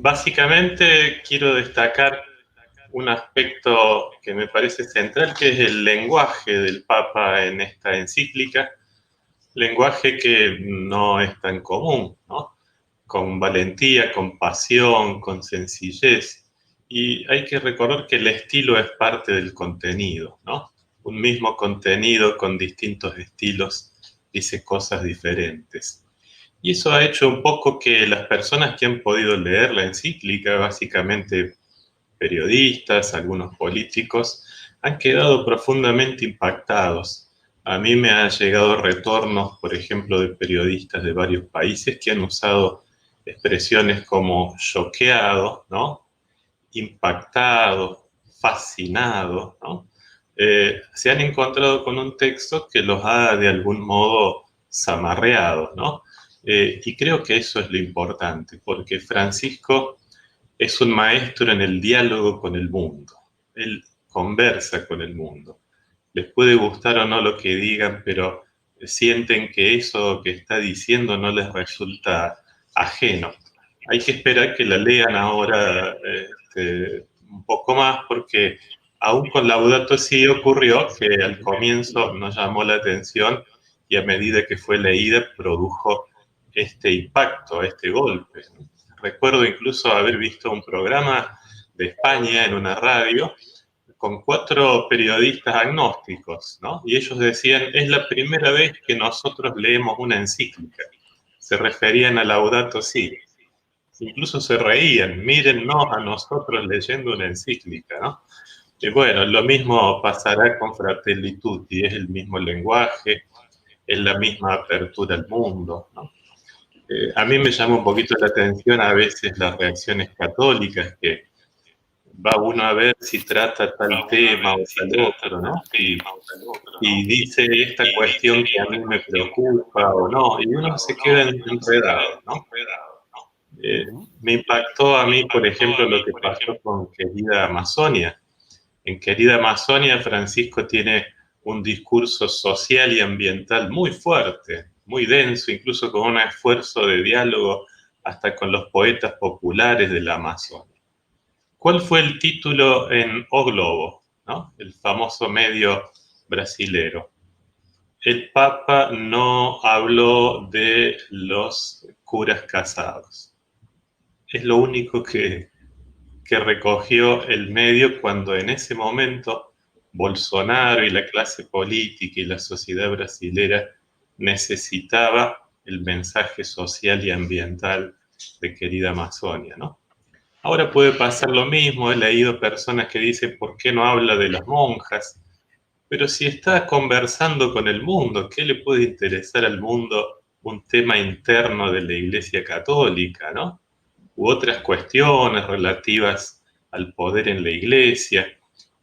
Básicamente quiero destacar un aspecto que me parece central, que es el lenguaje del Papa en esta encíclica, lenguaje que no es tan común, ¿no? Con valentía, con pasión, con sencillez. Y hay que recordar que el estilo es parte del contenido, ¿no? Un mismo contenido con distintos estilos dice cosas diferentes. Y eso ha hecho un poco que las personas que han podido leer la encíclica, básicamente periodistas, algunos políticos, han quedado profundamente impactados. A mí me han llegado retornos, por ejemplo, de periodistas de varios países que han usado expresiones como choqueado, ¿no? Impactado, fascinado, ¿no? Se han encontrado con un texto que los ha de algún modo zamarreado, ¿no? Y creo que eso es lo importante, porque Francisco es un maestro en el diálogo con el mundo. Él conversa con el mundo. Les puede gustar o no lo que digan, pero sienten que eso que está diciendo no les resulta ajeno. Hay que esperar que la lean ahora un poco más, porque aún con Laudato Si ocurrió que al comienzo nos llamó la atención y a medida que fue leída produjo este impacto, este golpe. Recuerdo incluso haber visto un programa de España en una radio con 4 periodistas agnósticos, ¿no? Y ellos decían, es la primera vez que nosotros leemos una encíclica. Se referían a Laudato Si. Incluso se reían, mírennos a nosotros leyendo una encíclica, ¿no? Y bueno, lo mismo pasará con Fratelli Tutti, es el mismo lenguaje, es la misma apertura al mundo, ¿no? A mí me llama un poquito la atención a veces las reacciones católicas, que va uno a ver si trata tal tema o tal otro, ¿no? Y dice esta cuestión que a mí me preocupa o no, y uno se queda enredado, ¿no? Me impactó a mí, por ejemplo, lo que pasó con Querida Amazonia. En Querida Amazonia, Francisco tiene un discurso social y ambiental muy fuerte, muy denso, incluso con un esfuerzo de diálogo hasta con los poetas populares de la Amazonia. ¿Cuál fue el título en O Globo, ¿no? El famoso medio brasilero? El Papa no habló de los curas casados. Es lo único que recogió el medio cuando en ese momento Bolsonaro y la clase política y la sociedad brasilera necesitaba el mensaje social y ambiental de Querida Amazonia, ¿no? Ahora puede pasar lo mismo, he leído personas que dicen, ¿por qué no habla de las monjas? Pero si está conversando con el mundo, ¿qué le puede interesar al mundo un tema interno de la Iglesia Católica, ¿no? U otras cuestiones relativas al poder en la Iglesia?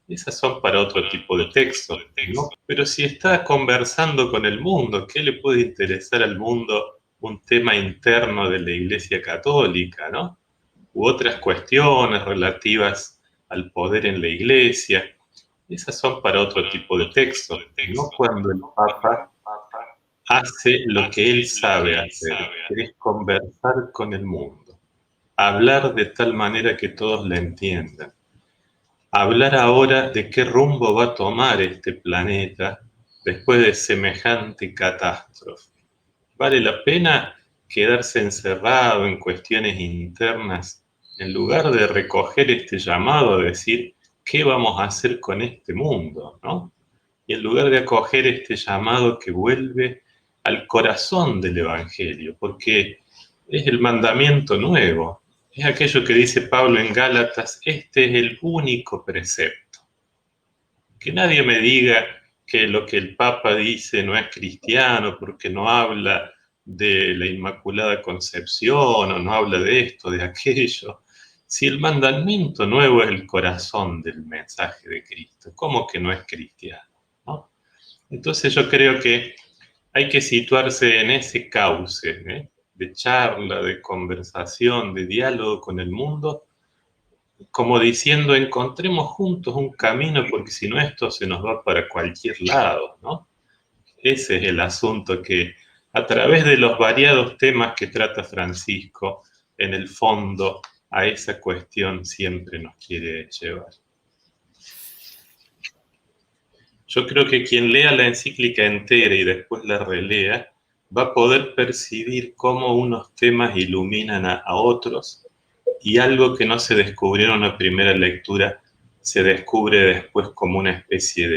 Esas son para otro tipo de textos, ¿no? Pero si está conversando con el mundo, ¿qué le puede interesar al mundo un tema interno de la Iglesia Católica, ¿no? U otras cuestiones relativas al poder en la Iglesia? Esas son para otro tipo de textos, no cuando el Papa hace lo que él sabe hacer, que es conversar con el mundo, hablar de tal manera que todos la entiendan, hablar ahora de qué rumbo va a tomar este planeta después de semejante catástrofe. ¿Vale la pena quedarse encerrado en cuestiones internas en lugar de recoger este llamado a decir qué vamos a hacer con este mundo, ¿no? Y en lugar de acoger este llamado que vuelve al corazón del Evangelio, porque es el mandamiento nuevo, es aquello que dice Pablo en Gálatas, este es el único precepto. Que nadie me diga que lo que el Papa dice no es cristiano porque no habla de la Inmaculada Concepción o no habla de esto, de aquello. Si el mandamiento nuevo es el corazón del mensaje de Cristo, ¿cómo que no es cristiano? ¿No? Entonces yo creo que hay que situarse en ese cauce, ¿eh? de charla, de conversación, de diálogo con el mundo, como diciendo, encontremos juntos un camino, porque si no esto se nos va para cualquier lado, ¿no? Ese es el asunto que a través de los variados temas que trata Francisco, en el fondo a esa cuestión siempre nos quiere llevar. Yo creo que quien lea la encíclica entera y después la relea, va a poder percibir cómo unos temas iluminan a otros, y algo que no se descubrió en una primera lectura se descubre después como una especie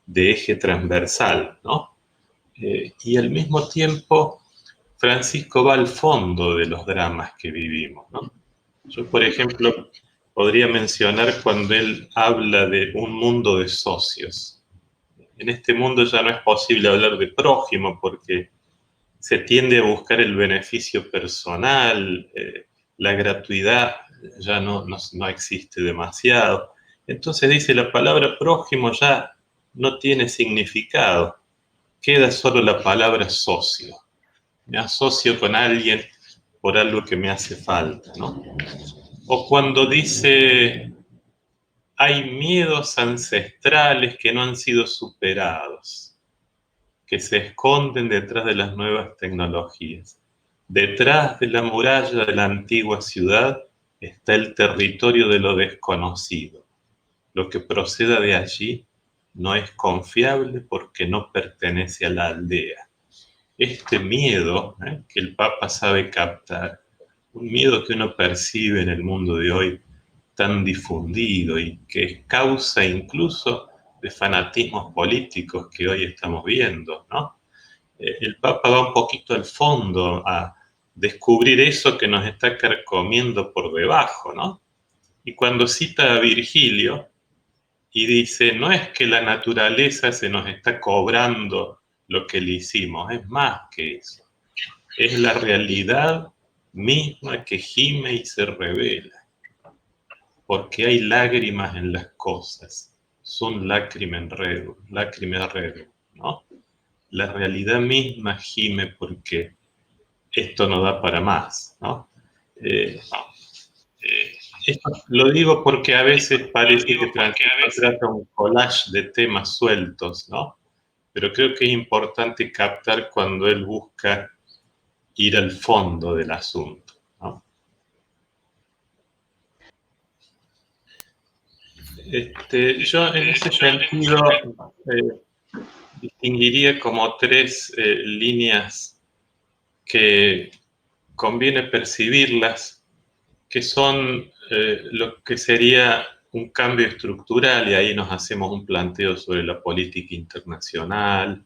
de eje transversal, ¿no? Y al mismo tiempo, Francisco va al fondo de los dramas que vivimos, ¿no? Yo, por ejemplo, podría mencionar cuando él habla de un mundo de socios. En este mundo ya no es posible hablar de prójimo porque se tiende a buscar el beneficio personal, la gratuidad ya no existe demasiado. Entonces dice, la palabra prójimo ya no tiene significado, queda solo la palabra socio. Me asocio con alguien por algo que me hace falta, ¿no? O cuando dice, hay miedos ancestrales que no han sido superados, que se esconden detrás de las nuevas tecnologías. Detrás de la muralla de la antigua ciudad está el territorio de lo desconocido. Lo que proceda de allí no es confiable porque no pertenece a la aldea. Este miedo, que el Papa sabe captar, un miedo que uno percibe en el mundo de hoy tan difundido y que es causa incluso de fanatismos políticos que hoy estamos viendo, ¿no? El Papa va un poquito al fondo a descubrir eso que nos está carcomiendo por debajo, ¿no? Y cuando cita a Virgilio y dice, no es que la naturaleza se nos está cobrando lo que le hicimos, es más que eso. Es la realidad misma que gime y se revela, porque hay lágrimas en las cosas, son lágrimas rerum, ¿no? La realidad misma gime porque esto no da para más, ¿no? Esto lo digo porque a veces parece que Francisco trata un collage de temas sueltos, ¿no? Pero creo que es importante captar cuando él busca ir al fondo del asunto, ¿no? Yo en ese sentido distinguiría como tres líneas que conviene percibirlas, que son lo que sería un cambio estructural, y ahí nos hacemos un planteo sobre la política internacional,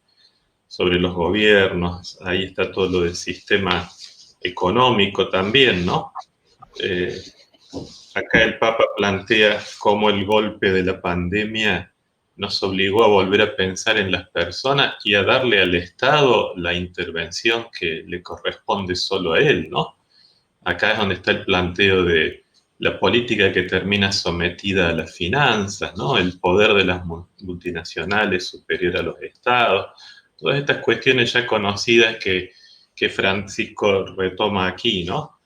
sobre los gobiernos, ahí está todo lo del sistema económico también, ¿no? Eh, Acá el Papa plantea cómo el golpe de la pandemia nos obligó a volver a pensar en las personas y a darle al Estado la intervención que le corresponde solo a él, ¿no? Acá es donde está el planteo de la política que termina sometida a las finanzas, ¿no? El poder de las multinacionales superior a los estados. Todas estas cuestiones ya conocidas que Francisco retoma aquí, ¿no?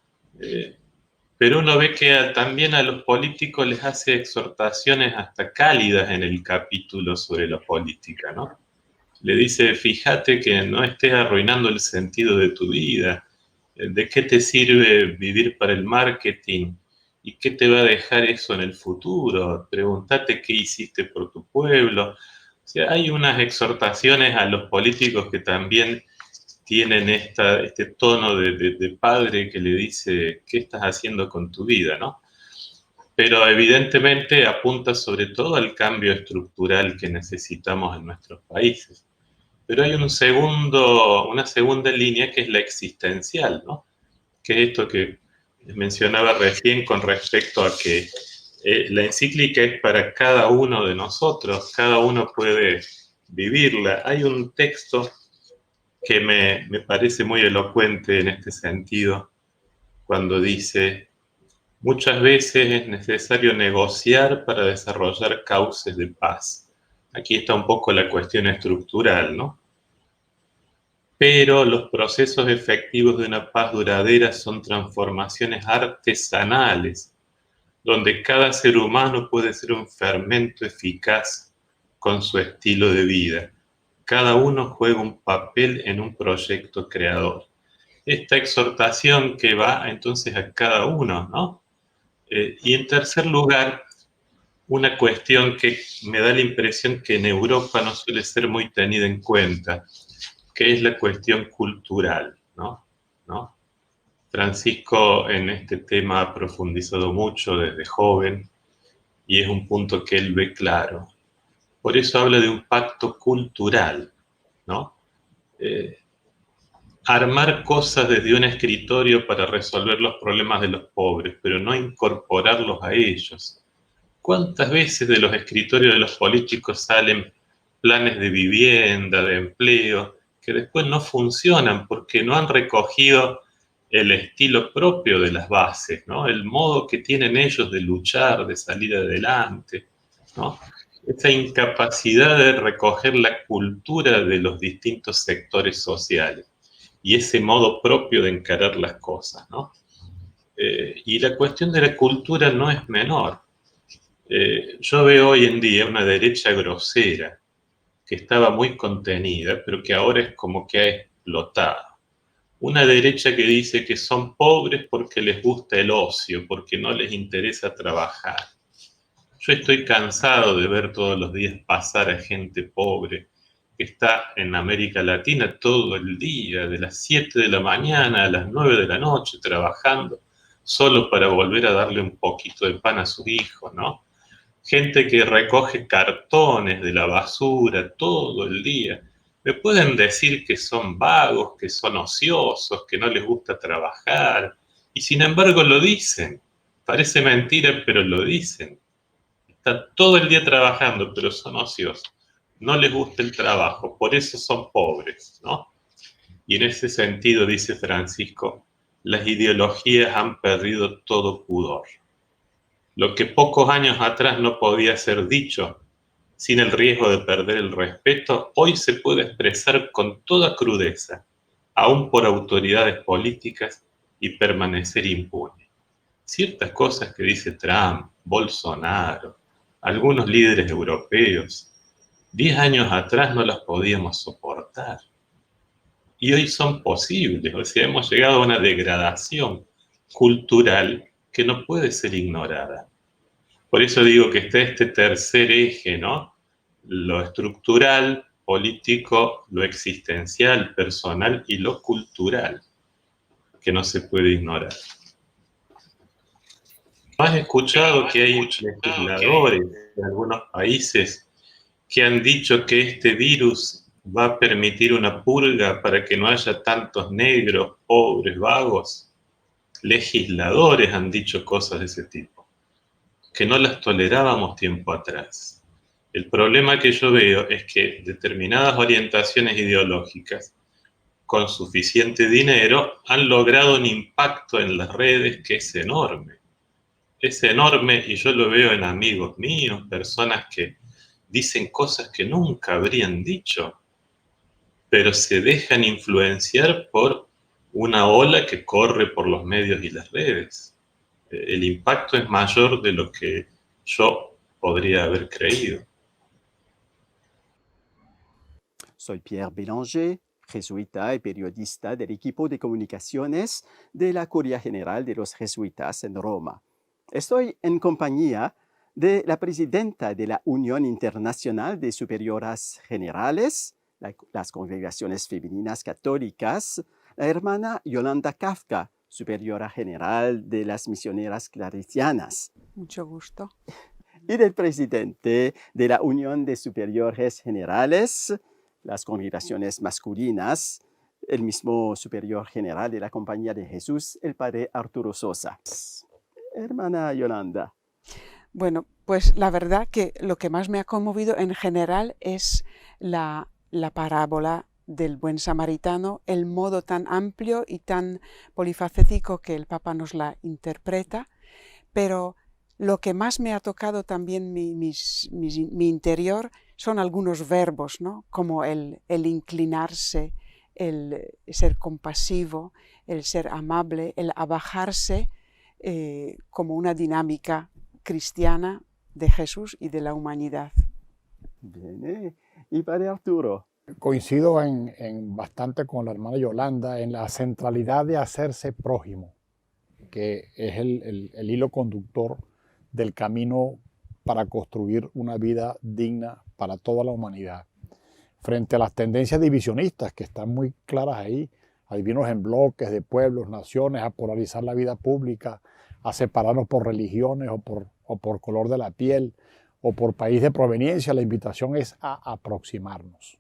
Pero uno ve que también a los políticos les hace exhortaciones hasta cálidas en el capítulo sobre la política, ¿no? Le dice, fíjate que no estés arruinando el sentido de tu vida. ¿De qué te sirve vivir para el marketing? ¿Y qué te va a dejar eso en el futuro? Pregúntate qué hiciste por tu pueblo. O sea, hay unas exhortaciones a los políticos que también tienen este tono de padre que le dice, ¿qué estás haciendo con tu vida, no? Pero evidentemente apunta sobre todo al cambio estructural que necesitamos en nuestros países. Pero hay una segunda línea que es la existencial, ¿no? Que es esto que mencionaba recién con respecto a que la encíclica es para cada uno de nosotros, cada uno puede vivirla. Hay un texto que me parece muy elocuente en este sentido, cuando dice, muchas veces es necesario negociar para desarrollar cauces de paz. Aquí está un poco la cuestión estructural, ¿no? pero los procesos efectivos de una paz duradera son transformaciones artesanales, donde cada ser humano puede ser un fermento eficaz con su estilo de vida. Cada uno juega un papel en un proyecto creador. Esta exhortación que va entonces a cada uno, ¿no? Y en tercer lugar, una cuestión que me da la impresión que en Europa no suele ser muy tenida en cuenta, que es la cuestión cultural, ¿no? ¿No? Francisco en este tema ha profundizado mucho desde joven y es un punto que él ve claro. Por eso habla de un pacto cultural, ¿no? Eh, Armar cosas desde un escritorio para resolver los problemas de los pobres, pero no incorporarlos a ellos. ¿Cuántas veces de los escritorios de los políticos salen planes de vivienda, de empleo, que después no funcionan porque no han recogido el estilo propio de las bases, ¿no? El modo que tienen ellos de luchar, de salir adelante, ¿no? Esa incapacidad de recoger la cultura de los distintos sectores sociales y ese modo propio de encarar las cosas, ¿no? Y la cuestión de la cultura no es menor. Yo veo hoy en día una derecha grosera que estaba muy contenida, pero que ahora es como que ha explotado. Una derecha que dice que son pobres porque les gusta el ocio, porque no les interesa trabajar. Yo estoy cansado de ver todos los días pasar a gente pobre que está en América Latina todo el día, de las 7 de la mañana a las 9 de la noche, trabajando solo para volver a darle un poquito de pan a sus hijos, ¿no? Gente que recoge cartones de la basura todo el día. Me pueden decir que son vagos, que son ociosos, que no les gusta trabajar, y sin embargo lo dicen. Parece mentira, pero lo dicen. Están todo el día trabajando, pero son ociosos. No les gusta el trabajo, por eso son pobres, ¿no? Y en ese sentido, dice Francisco, las ideologías han perdido todo pudor. Lo que pocos años atrás no podía ser dicho sin el riesgo de perder el respeto, hoy se puede expresar con toda crudeza, aún por autoridades políticas, y permanecer impune. Ciertas cosas que dice Trump, Bolsonaro, algunos líderes europeos, 10 años atrás no las podíamos soportar. Y hoy son posibles, o sea, hemos llegado a una degradación cultural que no puede ser ignorada. Por eso digo que está este tercer eje, ¿no? Lo estructural, político, lo existencial, personal y lo cultural, que no se puede ignorar. ¿Has escuchado que hay legisladores de algunos países que han dicho que este virus va a permitir una purga para que no haya tantos negros, pobres, vagos? Legisladores han dicho cosas de ese tipo, que no las tolerábamos tiempo atrás. El problema que yo veo es que determinadas orientaciones ideológicas con suficiente dinero han logrado un impacto en las redes que es enorme. Es enorme y yo lo veo en amigos míos, personas que dicen cosas que nunca habrían dicho, pero se dejan influenciar por una ola que corre por los medios y las redes. El impacto es mayor de lo que yo podría haber creído. Soy Pierre Bélanger, jesuita y periodista del equipo de comunicaciones de la Curia General de los Jesuitas en Roma. Estoy en compañía de la presidenta de la Unión Internacional de Superioras Generales, las Congregaciones Femeninas Católicas, la hermana Yolanda Kafka, superiora general de las Misioneras Claretianas. Mucho gusto. Y del presidente de la Unión de Superiores Generales, las congregaciones masculinas, el mismo superior general de la Compañía de Jesús, el padre Arturo Sosa. Hermana Yolanda. Bueno, pues la verdad que lo que más me ha conmovido en general es la parábola del buen samaritano, el modo tan amplio y tan polifacético que el Papa nos la interpreta, pero lo que más me ha tocado también mi interior son algunos verbos, ¿no? Como el inclinarse, el ser compasivo, el ser amable, el abajarse como una dinámica cristiana de Jesús y de la humanidad. Bien, y para Arturo. Coincido en bastante con la hermana Yolanda en la centralidad de hacerse prójimo, que es el hilo conductor del camino para construir una vida digna para toda la humanidad. Frente a las tendencias divisionistas que están muy claras ahí, a dividirnos en bloques de pueblos, naciones, a polarizar la vida pública, a separarnos por religiones o por color de la piel o por país de proveniencia, la invitación es a aproximarnos.